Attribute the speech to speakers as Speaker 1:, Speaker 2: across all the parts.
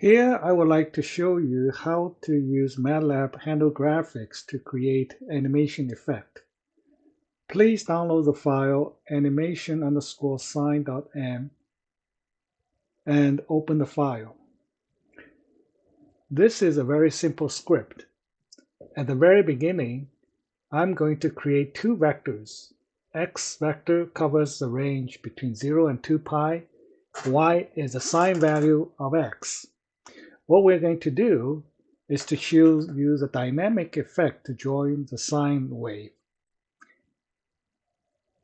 Speaker 1: Here I would like to show you how to use MATLAB Handle Graphics to create animation effect. Please download the file animation_sign.m and open the file. This is a very simple script. At the very beginning, I'm going to create two vectors. X vector covers the range between 0 and 2 pi. Y is the sign value of x. What we're going to do is to use a dynamic effect to join the sine wave.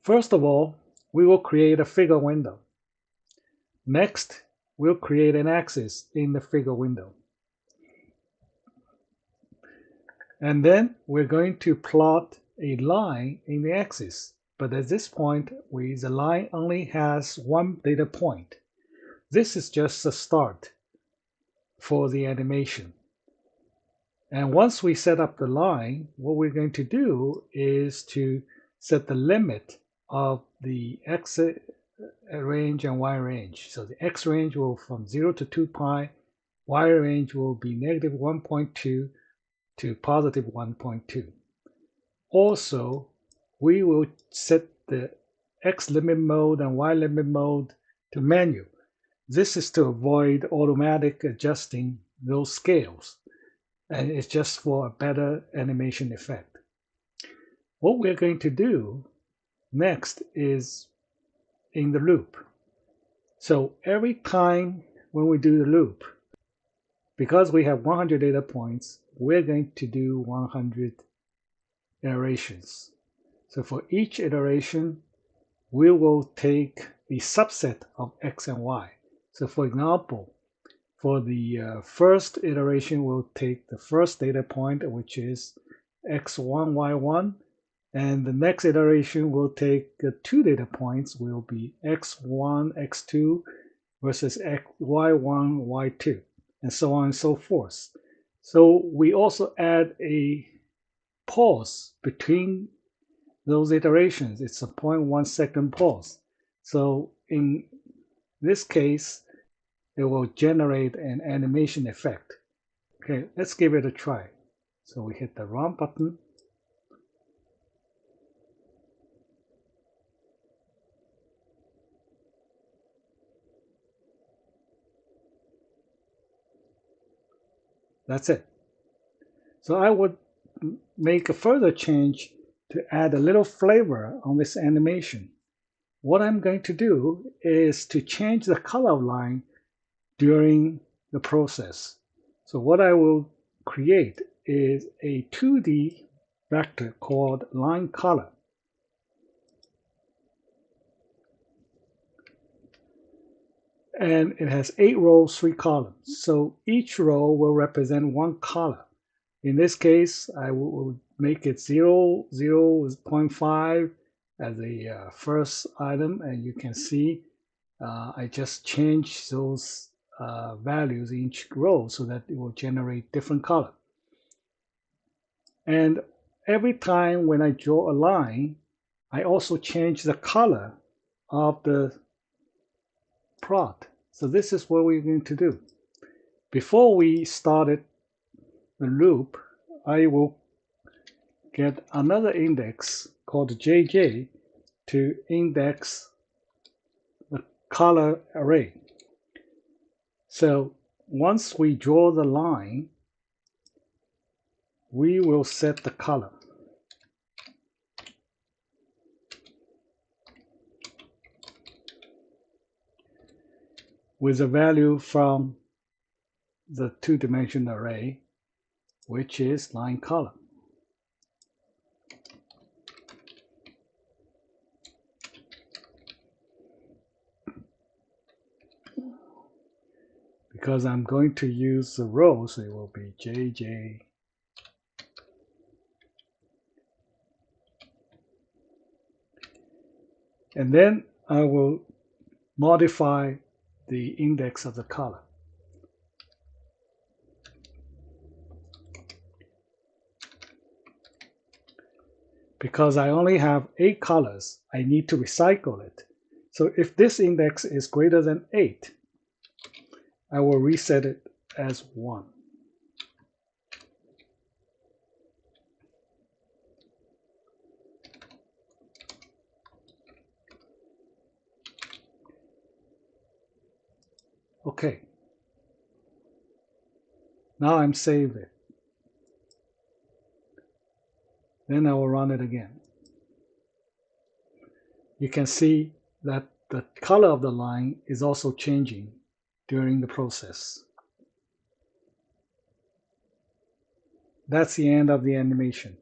Speaker 1: First of all, we will create a figure window. Next, we'll create an axis in the figure window. And then we're going to plot a line in the axis. But at this point, the line only has one data point. This is just a start for the animation. And once we set up the line, what we're going to do is to set the limit of the x range and y range. So the x range will from 0 to 2 pi, y range will be negative 1.2 to positive 1.2. Also, we will set the x limit mode and y limit mode to manual. This is to avoid automatic adjusting those scales, and it's just for a better animation effect. What we're going to do next is in the loop. So every time when we do the loop, because we have 100 data points, we're going to do 100 iterations. So for each iteration, we will take the subset of x and y. So for example, for the first iteration, we'll take the first data point, which is x1, y1, and the next iteration will take two data points, will be x1, x2 versus y1, y2, and so on and so forth. So we also add a pause between those iterations. It's a 0.1 second pause. So in this case, it will generate an animation effect. Okay, let's give it a try. So we hit the run button. That's it. So I would make a further change to add a little flavor on this animation. What I'm going to do is to change the color line during the process. So what I will create is a 2D vector called line color. And it has 8 rows, 3 columns. So each row will represent one color. In this case, I will make it 0, 0.5 as the first item, and you can see I just changed those values in each row so that it will generate different color. And every time when I draw a line, I also change the color of the plot. So this is what we're going to do. Before we started the loop, I will get another index called JJ to index the color array. So once we draw the line, we will set the color. With a value from the two-dimensional array, which is line color. Because I'm going to use the rows, it will be JJ. And then I will modify the index of the color. Because I only have 8 colors, I need to recycle it. So if this index is greater than 8, I will reset it as 1. Okay. Now I'm saved it. Then I will run it again. You can see that the color of the line is also changing during the process. That's the end of the animation.